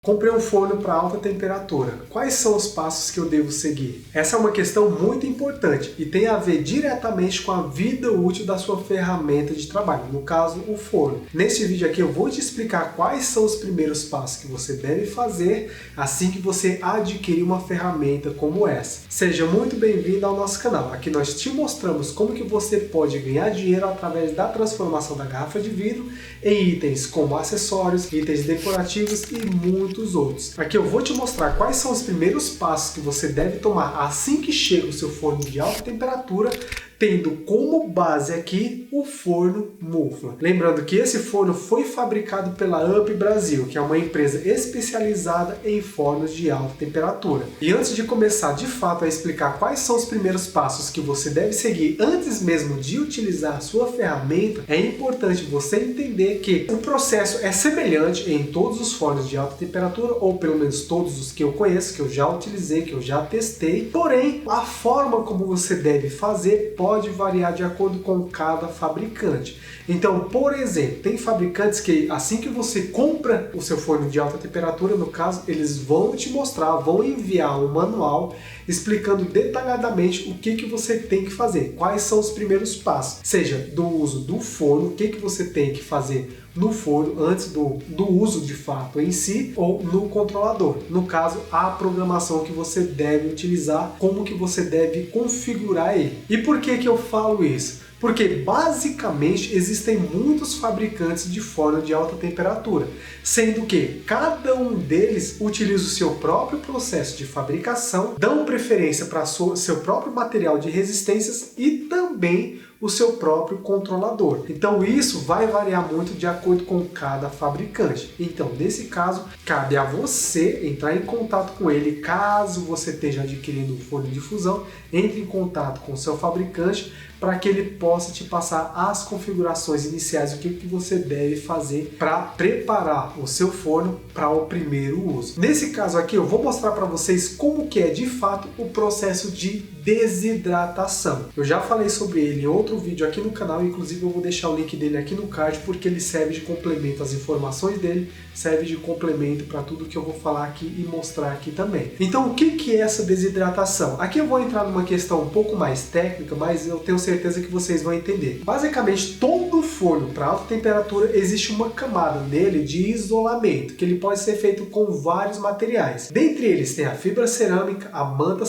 Comprei um forno para alta temperatura. Quais são os passos que eu devo seguir? Essa é uma questão muito importante e tem a ver diretamente com a vida útil da sua ferramenta de trabalho, no caso, o forno. Neste vídeo aqui eu vou te explicar quais são os primeiros passos que você deve fazer assim que você adquirir uma ferramenta como essa. Seja muito bem-vindo ao nosso canal. Aqui nós te mostramos como que você pode ganhar dinheiro através da transformação da garrafa de vidro em itens como acessórios, itens decorativos e muitos outros. Aqui eu vou te mostrar quais são os primeiros passos que você deve tomar assim que chega o seu forno de alta temperatura, tendo como base aqui o forno Mufla. Lembrando que esse forno foi fabricado pela UP Brasil, que é uma empresa especializada em fornos de alta temperatura. E antes de começar de fato a explicar quais são os primeiros passos que você deve seguir antes mesmo de utilizar a sua ferramenta, é importante você entender que o processo é semelhante em todos os fornos de alta temperatura, ou pelo menos todos os que eu conheço, que eu já utilizei, que eu já testei. Porém, a forma como você deve fazer pode variar de acordo com cada fabricante. Então, por exemplo, tem fabricantes que assim que você compra o seu forno de alta temperatura, no caso, eles vão te mostrar, vão enviar um manual explicando detalhadamente o que você tem que fazer, quais são os primeiros passos, seja do uso do forno, o que você tem que fazer no forno antes do uso de fato em si, ou no controlador. No caso, a programação que você deve utilizar, como que você deve configurar ele. E por que eu falo isso? Porque basicamente existem muitos fabricantes de forno de alta temperatura, sendo que cada um deles utiliza o seu próprio processo de fabricação, dão preferência para seu próprio material de resistências e também o seu próprio controlador. Então isso vai variar muito de acordo com cada fabricante. Então, nesse caso, cabe a você entrar em contato com ele. Caso você esteja adquirindo um forno de fusão, entre em contato com o seu fabricante para que ele possa te passar as configurações iniciais, o que você deve fazer para preparar o seu forno para o primeiro uso. Nesse caso aqui, eu vou mostrar para vocês como que é de fato o processo de desidratação. Eu já falei sobre ele em outro vídeo aqui no canal, inclusive eu vou deixar o link dele aqui no card, porque ele serve de complemento às informações dele, serve de complemento para tudo que eu vou falar aqui e mostrar aqui também. Então, o que é essa desidratação? Aqui eu vou entrar numa questão um pouco mais técnica, mas eu tenho certeza que vocês vão entender. Basicamente, todo forno para alta temperatura existe uma camada nele de isolamento, que ele pode ser feito com vários materiais. Dentre eles tem a fibra cerâmica, a manta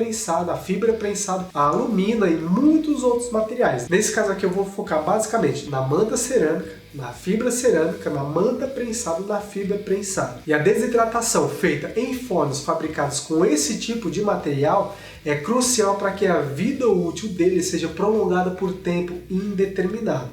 prensada, a fibra prensada, a alumina e muitos outros materiais. Nesse caso aqui eu vou focar basicamente na manta cerâmica, na fibra cerâmica, na manta prensada e na fibra prensada. E a desidratação feita em fornos fabricados com esse tipo de material é crucial para que a vida útil dele seja prolongada por tempo indeterminado.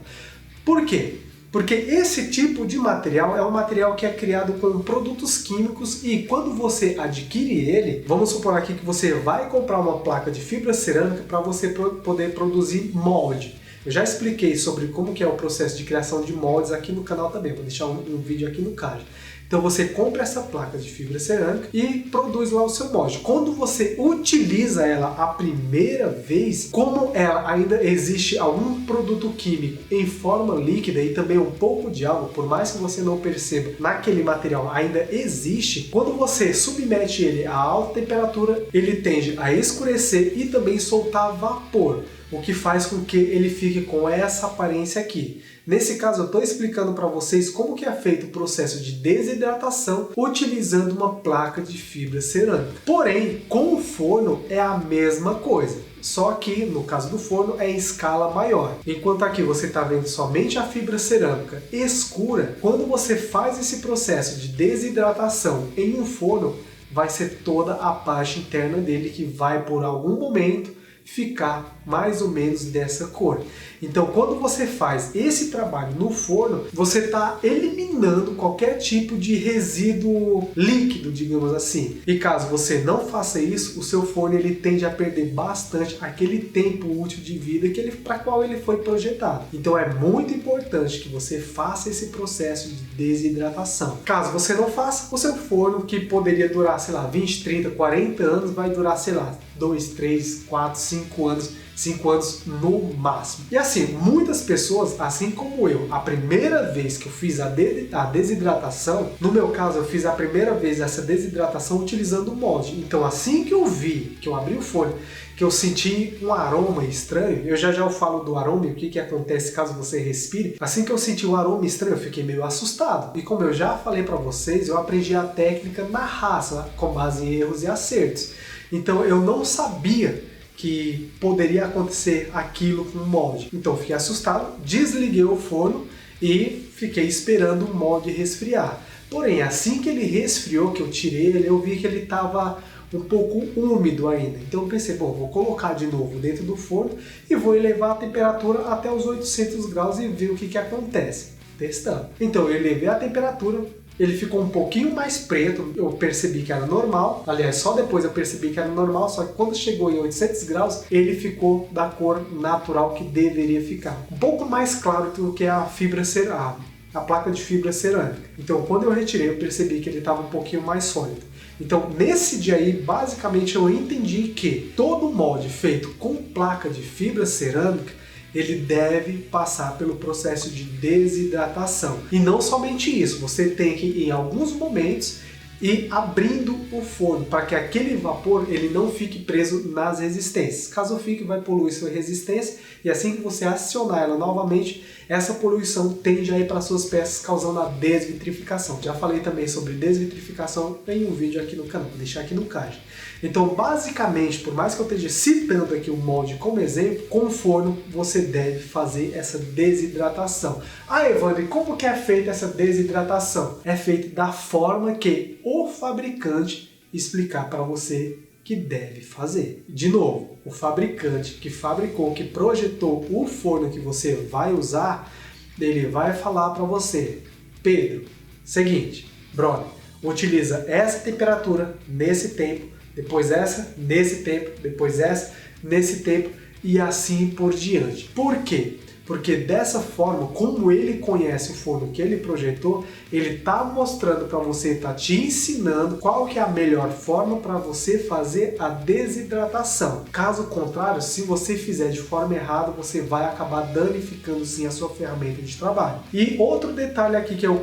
Por quê? Porque esse tipo de material é um material que é criado com produtos químicos e quando você adquire ele, vamos supor aqui que você vai comprar uma placa de fibra cerâmica para você poder produzir molde. Eu já expliquei sobre como que é o processo de criação de moldes aqui no canal também, vou deixar um vídeo aqui no card. Então você compra essa placa de fibra cerâmica e produz lá o seu molde. Quando você utiliza ela a primeira vez, como ela ainda existe algum produto químico em forma líquida e também um pouco de água, por mais que você não perceba, naquele material ainda existe, quando você submete ele a alta temperatura, ele tende a escurecer e também soltar vapor, o que faz com que ele fique com essa aparência aqui. Nesse caso eu estou explicando para vocês como que é feito o processo de desidratação utilizando uma placa de fibra cerâmica. Porém, com o forno é a mesma coisa, só que no caso do forno é em escala maior. Enquanto aqui você está vendo somente a fibra cerâmica escura, quando você faz esse processo de desidratação em um forno, vai ser toda a parte interna dele que vai por algum momento ficar mais ou menos dessa cor. Então, quando você faz esse trabalho no forno, você está eliminando qualquer tipo de resíduo líquido, digamos assim. E caso você não faça isso, o seu forno ele tende a perder bastante aquele tempo útil de vida para qual ele foi projetado. Então, é muito importante que você faça esse processo de desidratação. Caso você não faça, o seu forno, que poderia durar, sei lá, 20, 30, 40 anos, vai durar, sei lá, 2, 3, 4, 5 anos 5 anos no máximo. E assim, muitas pessoas, assim como eu, a primeira vez que eu fiz a desidratação, no meu caso eu fiz a primeira vez essa desidratação utilizando o molde. Então assim que eu vi, que eu abri o forno, que eu senti um aroma estranho, eu já falo do aroma e o que acontece caso você respire. Assim que eu senti um aroma estranho, eu fiquei meio assustado. E como eu já falei para vocês, eu aprendi a técnica na raça, com base em erros e acertos. Então eu não sabia que poderia acontecer aquilo com o molde. Então eu fiquei assustado, desliguei o forno e fiquei esperando o molde resfriar. Porém, assim que ele resfriou, que eu tirei ele, eu vi que ele estava um pouco úmido ainda. Então eu pensei, bom, vou colocar de novo dentro do forno e vou elevar a temperatura até os 800 graus e ver o que acontece, testando. Então eu elevei a temperatura, ele ficou um pouquinho mais preto, eu percebi que era normal, aliás, só depois eu percebi que era normal, só que quando chegou em 800 graus, ele ficou da cor natural que deveria ficar. Um pouco mais claro do que a fibra cerâmica, a placa de fibra cerâmica. Então quando eu retirei, eu percebi que ele estava um pouquinho mais sólido. Então nesse dia aí, basicamente eu entendi que todo molde feito com placa de fibra cerâmica, ele deve passar pelo processo de desidratação. E não somente isso, você tem que, em alguns momentos, ir abrindo o forno para que aquele vapor ele não fique preso nas resistências. Caso fique, vai poluir sua resistência e assim que você acionar ela novamente, essa poluição tende a ir para suas peças, causando a desvitrificação. Já falei também sobre desvitrificação em um vídeo aqui no canal, vou deixar aqui no card. Então, basicamente, por mais que eu esteja citando aqui o molde como exemplo, com o forno você deve fazer essa desidratação. Ah, Evandro, e como que é feita essa desidratação? É feita da forma que o fabricante explicar para você que deve fazer. De novo, o fabricante que fabricou, que projetou o forno que você vai usar, ele vai falar para você: Pedro, seguinte, brother, utiliza essa temperatura nesse tempo, depois essa nesse tempo, depois essa nesse tempo e assim por diante. Por quê? Porque dessa forma, como ele conhece o forno que ele projetou, ele está mostrando para você, está te ensinando qual que é a melhor forma para você fazer a desidratação. Caso contrário, se você fizer de forma errada, você vai acabar danificando sim a sua ferramenta de trabalho. E outro detalhe aqui que eu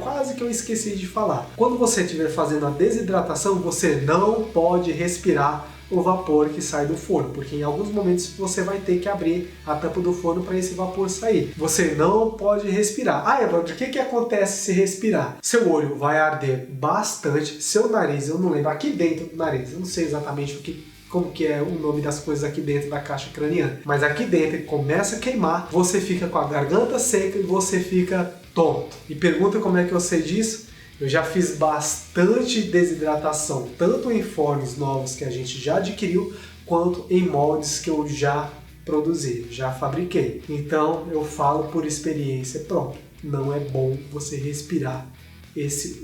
esqueci de falar. Quando você estiver fazendo a desidratação, você não pode respirar o vapor que sai do forno, porque em alguns momentos você vai ter que abrir a tampa do forno para esse vapor sair. Você não pode respirar. Ah, Evandro, o que acontece se respirar? Seu olho vai arder bastante, seu nariz, eu não lembro, aqui dentro do nariz, eu não sei exatamente como que é o nome das coisas aqui dentro da caixa craniana, mas aqui dentro ele começa a queimar, você fica com a garganta seca e você fica tonto. E pergunta como é que eu sei disso? Eu já fiz bastante desidratação, tanto em fornos novos que a gente já adquiriu, quanto em moldes que eu já produzi, já fabriquei. Então eu falo por experiência própria, não é bom você respirar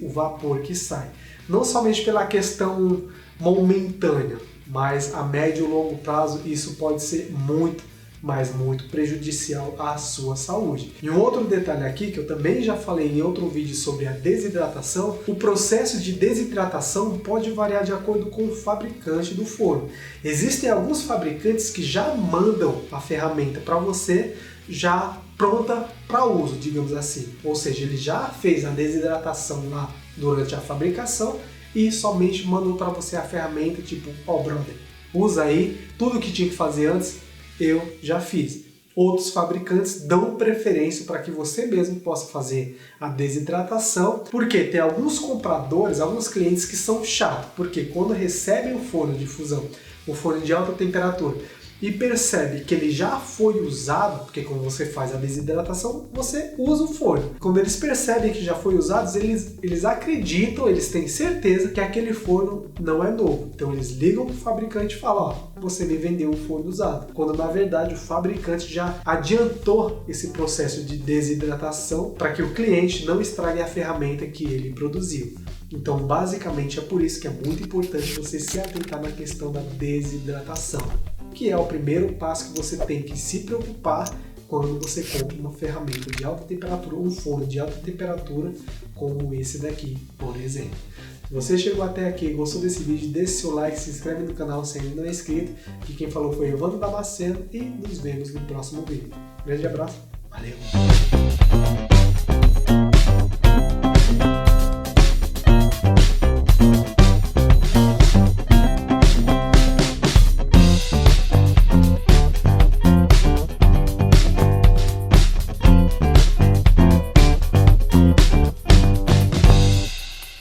o vapor que sai. Não somente pela questão momentânea, mas a médio e longo prazo isso pode ser muito prejudicial à sua saúde. E um outro detalhe aqui, que eu também já falei em outro vídeo sobre a desidratação, o processo de desidratação pode variar de acordo com o fabricante do forno. Existem alguns fabricantes que já mandam a ferramenta para você já pronta para uso, digamos assim. Ou seja, ele já fez a desidratação lá durante a fabricação e somente mandou para você a ferramenta tipo, brother, usa aí, tudo que tinha que fazer antes eu já fiz. Outros fabricantes dão preferência para que você mesmo possa fazer a desidratação, porque tem alguns compradores, alguns clientes que são chatos, porque quando recebem o forno de fusão, o forno de alta temperatura, e percebe que ele já foi usado, porque quando você faz a desidratação, você usa o forno. Quando eles percebem que já foi usado, eles acreditam, eles têm certeza que aquele forno não é novo. Então eles ligam para o fabricante e falam, você me vendeu um forno usado. Quando na verdade o fabricante já adiantou esse processo de desidratação para que o cliente não estrague a ferramenta que ele produziu. Então, basicamente, é por isso que é muito importante você se atentar na questão da desidratação, que é o primeiro passo que você tem que se preocupar quando você compra uma ferramenta de alta temperatura, um forno de alta temperatura, como esse daqui, por exemplo. Você chegou até aqui, gostou desse vídeo, deixe seu like, se inscreve no canal se ainda não é inscrito. Aqui quem falou foi Evandro Damasceno e nos vemos no próximo vídeo. Grande abraço, valeu!